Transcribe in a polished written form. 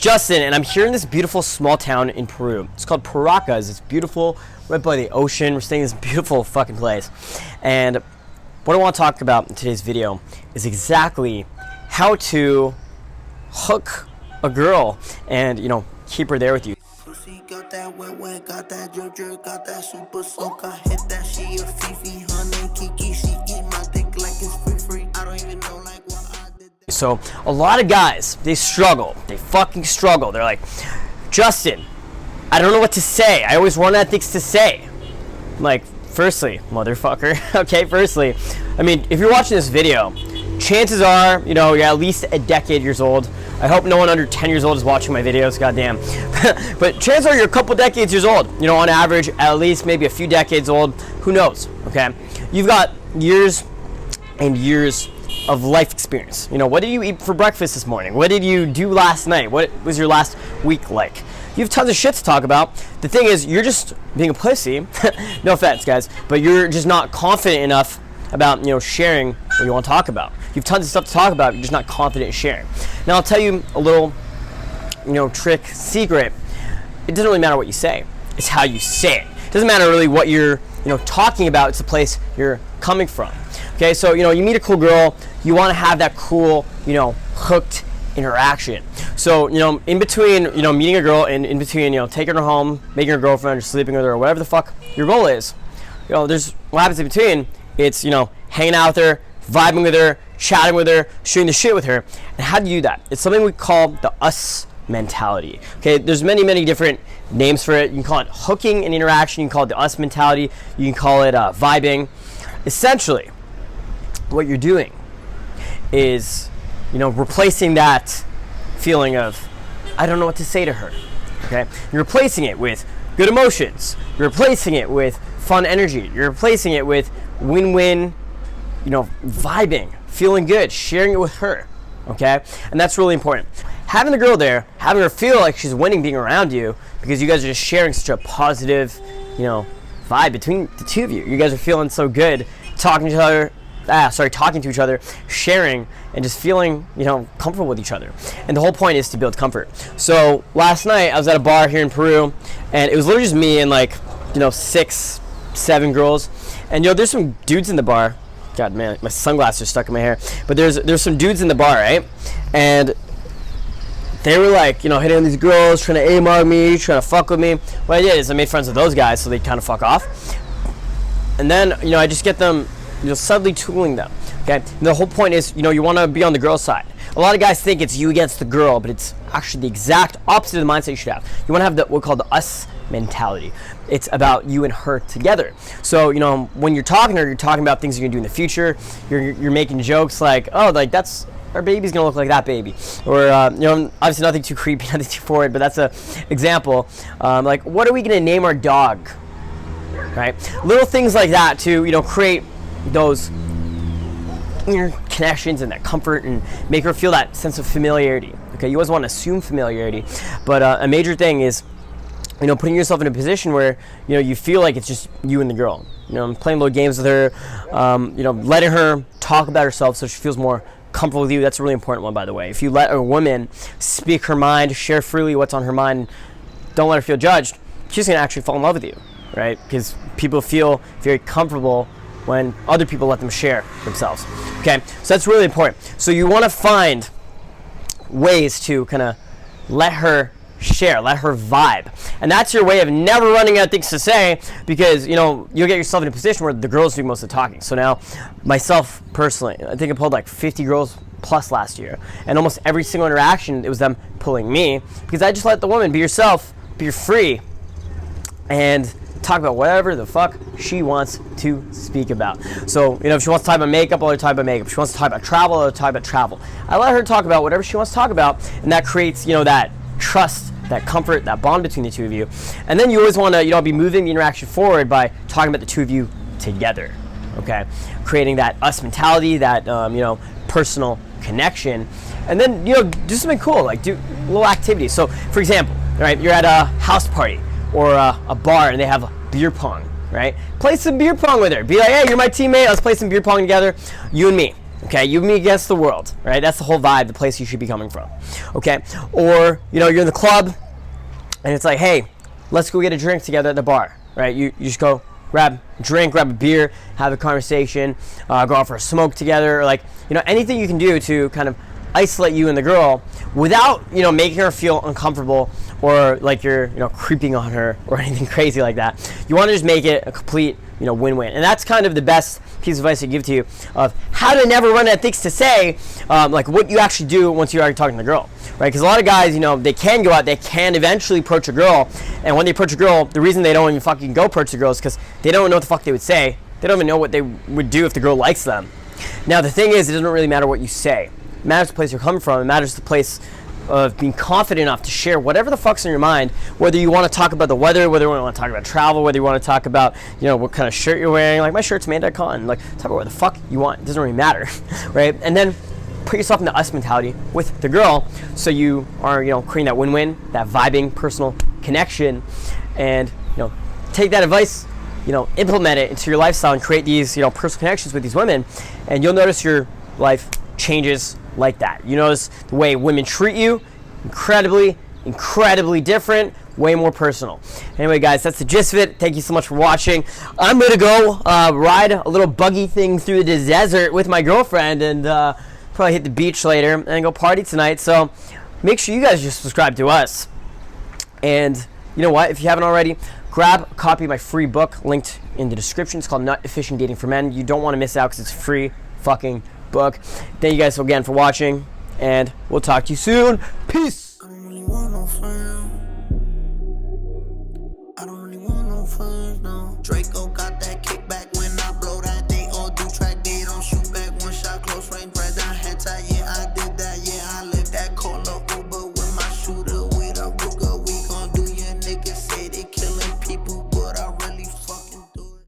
Justin, and I'm here in this beautiful small town in Peru. It's called Paracas. It's beautiful, right by the ocean. We're staying in this beautiful fucking place. And what I want to talk about in today's video is exactly how to hook a girl and, you know, keep her there with you. Got that wet, got that drip, got that super soak. I hit that, she a Fifi, honey, Kiki, she eat my dick like it's free. I don't even know like what I did. So a lot of guys, they struggle. They fucking struggle. They're like, Justin, I don't know what to say. I always run out of things to say. I'm like, firstly, motherfucker. Okay, firstly, I mean, if you're watching this video, chances are, you know, you're at least a decade years old. I hope no one under 10 years old is watching my videos, goddamn. But chances are you're a couple decades years old. You know, on average, at least maybe a few decades old. Who knows, okay? You've got years and years of life experience. You know, what did you eat for breakfast this morning? What did you do last night? What was your last week like? You have tons of shit to talk about. The thing is, you're just being a pussy. No offense, guys, but you're just not confident enough about, you know, sharing what you want to talk about. You have tons of stuff to talk about, you're just not confident in sharing. Now, I'll tell you a little, you know, trick, secret. It doesn't really matter what you say. It's how you say it. It doesn't matter really what you're, you know, talking about. It's the place you're coming from. Okay, so, you know, you meet a cool girl. You want to have that cool, you know, hooked interaction. So, you know, in between, you know, meeting a girl and in between, you know, taking her home, making her girlfriend, or sleeping with her, or whatever the fuck your goal is, you know, there's what happens in between. It's, you know, hanging out with her, vibing with her, chatting with her, shooting the shit with her. And how do you do that? It's something we call the us mentality. Okay, there's many different names for it. You can call it hooking and interaction. You can call it the us mentality. You can call it vibing. Essentially, what you're doing is, you know, replacing that feeling of, I don't know what to say to her. Okay, you're replacing it with good emotions. You're replacing it with fun energy. You're replacing it with win-win, you know, vibing, feeling good, sharing it with her, okay? And that's really important. Having the girl there, having her feel like she's winning being around you because you guys are just sharing such a positive, you know, vibe between the two of you. You guys are feeling so good, talking to each other, sharing, and just feeling, you know, comfortable with each other. And the whole point is to build comfort. So last night I was at a bar here in Peru, and it was literally just me and like, you know, 6, 7 girls. And, you know, there's some dudes in the bar. God, man, my sunglasses are stuck in my hair. But there's some dudes in the bar, right? And they were like, you know, hitting on these girls, trying to AMR me, trying to fuck with me. What I did is I made friends with those guys, so they kind of fuck off. And then, you know, I just get them, you know, subtly tooling them. Okay? And the whole point is, you know, you want to be on the girl side. A lot of guys think it's you against the girl, but it's actually the exact opposite of the mindset you should have. You want to have what we call the us mentality. It's about you and her together. So, you know, when you're talking to her, you're talking about things you're gonna do in the future. You're making jokes like, oh, like that's, our baby's gonna look like that baby, or you know, obviously nothing too creepy, nothing too forward, but that's a example. Like, what are we gonna name our dog? Right? Little things like that to, you know, create those connections and that comfort and make her feel that sense of familiarity. Okay, you always want to assume familiarity, but a major thing is, you know, putting yourself in a position where, you know, you feel like it's just you and the girl. You know, playing little games with her, you know, letting her talk about herself so she feels more comfortable with you. That's a really important one, by the way. If you let a woman speak her mind, share freely what's on her mind, don't let her feel judged, she's going to actually fall in love with you, right? Because people feel very comfortable when other people let them share themselves. Okay, so that's really important. So you want to find ways to kind of let her share, let her vibe, and that's your way of never running out of things to say, because, you know, you'll get yourself in a position where the girls do most of the talking. So now, myself personally, I think I pulled like 50 girls plus last year, and almost every single interaction it was them pulling me, because I just let the woman be yourself, be free, and talk about whatever the fuck she wants to speak about. So, you know, if she wants to talk about makeup, I'll let her talk about makeup. If she wants to talk about travel, I'll let her talk about travel. I let her talk about whatever she wants to talk about, and that creates, you know, that trust, that comfort, that bond between the two of you. And then you always want to, you know, be moving the interaction forward by talking about the two of you together, okay? Creating that us mentality, that, you know, personal connection. And then, you know, do something cool, like do little activities. So, for example, right, you're at a house party or a bar and they have beer pong, right? Play some beer pong with her. Be like, hey, you're my teammate, let's play some beer pong together, you and me, Okay, you and me against the world, right? That's the whole vibe, the place you should be coming from. Okay, or you're in the club, and it's like, hey, let's go get a drink together at the bar, right? You just go grab a drink, grab a beer, have a conversation, go out for a smoke together, or anything you can do to kind of isolate you and the girl without making her feel uncomfortable or like you're creeping on her or anything crazy like that. You want to just make it a complete win-win, and that's kind of the best piece of advice I give to you of how to never run out of things to say, like what you actually do once you're already talking to the girl, right? Because a lot of guys, they can go out, they can eventually approach a girl, and when they approach a girl, the reason they don't even fucking go approach the girl is because they don't know what the fuck they would say. They don't even know what they would do if the girl likes them. Now the thing is, it doesn't really matter what you say. It matters the place you're coming from. It matters the place of being confident enough to share whatever the fuck's in your mind, whether you want to talk about the weather, whether you want to talk about travel, whether you want to talk about what kind of shirt you're wearing. Like, my shirt's made at Cotton. Like, talk about what the fuck you want. It doesn't really matter, right? And then put yourself in the us mentality with the girl, so you are creating that win-win, that vibing personal connection, and take that advice, implement it into your lifestyle and create these personal connections with these women, and you'll notice your life changes like that. You notice the way women treat you, incredibly different, way more personal. Anyway, guys, that's the gist of it. Thank you so much for watching. I'm gonna go ride a little buggy thing through the desert with my girlfriend, and probably hit the beach later and go party tonight. So make sure you guys just subscribe to us. And you know what? If you haven't already, grab a copy of my free book linked in the description. It's called Not Efficient Dating for Men. You don't want to miss out because it's a free fucking book. Thank you guys again for watching, and we'll talk to you soon. Peace.